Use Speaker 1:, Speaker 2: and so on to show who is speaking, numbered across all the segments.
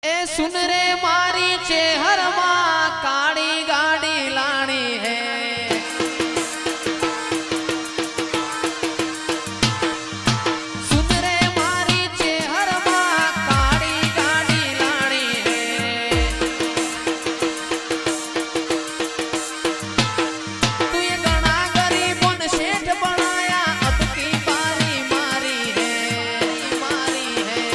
Speaker 1: ए सुन रे मारी चेहर माँ काली गाड़ी लानी है। सुन रे मारी चेहर माँ काली गाड़ी लानी है। तू ये गणा गरीबों ने सेठ बनाया अब की बारी मारी है, मारी है।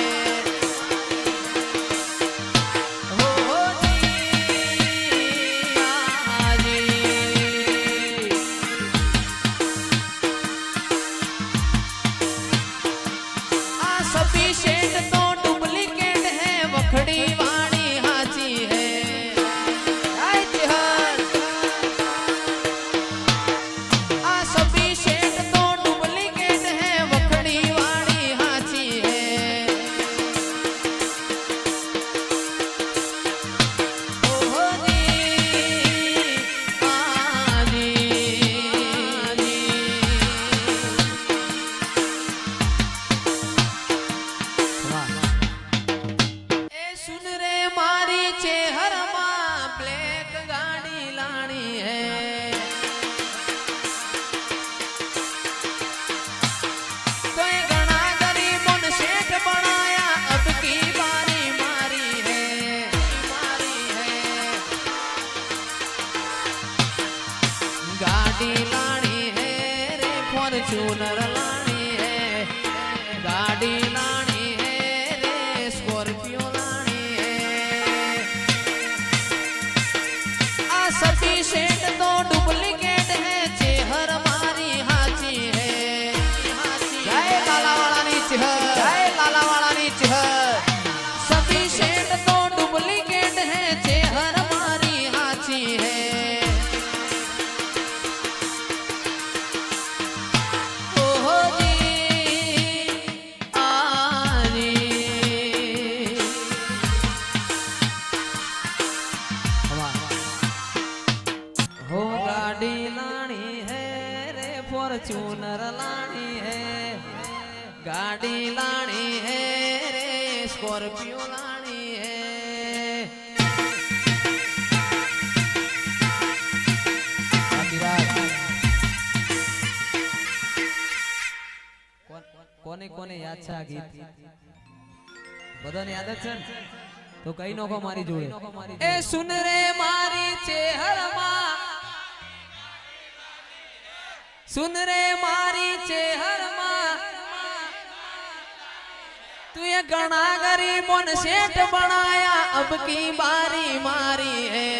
Speaker 1: सभी शेड तो डुप्लीकेट है वखड़ी वाणी हाची है। सभी शेड तो डुप्लीकेट है वखड़ी वाणी हाची है। ओहो जी आजी सुन रे मारी चेहर माँ ब्लैक गाड़ी लानी है। तो ये गणा गरीबों ने सेठ बनाया अब की बारी मारी है, मारी है। गाड़ी लानी है रे फॉर्च्यूनर लानी है। गाड़ी लानी है रे स्कॉर्पियो सभी शेड तो डुप्लीकेट है चेहर मारी हाची है। जय लाला वाला नीच है, जय लाला वाला नीच है। सभी शेड तो डुप्लीकेट है चेहर मारी हाची है। ओहो जी आजी हो गाड़ी लानी है रे फॉर्च्यूनर लानी है। गाड़ी लानी है रे स्कॉर्पियो लानी है। कोने कोने याद છે આ ગીત? બધાને યાદ છે તો કઈ નોખો મારી જોડે। એ સુન રે મારી ચેહર માં, सुन रे मारी चेहर माँ तू ये गणा गरीबों ने सेठ बनाया अब की बारी मारी है।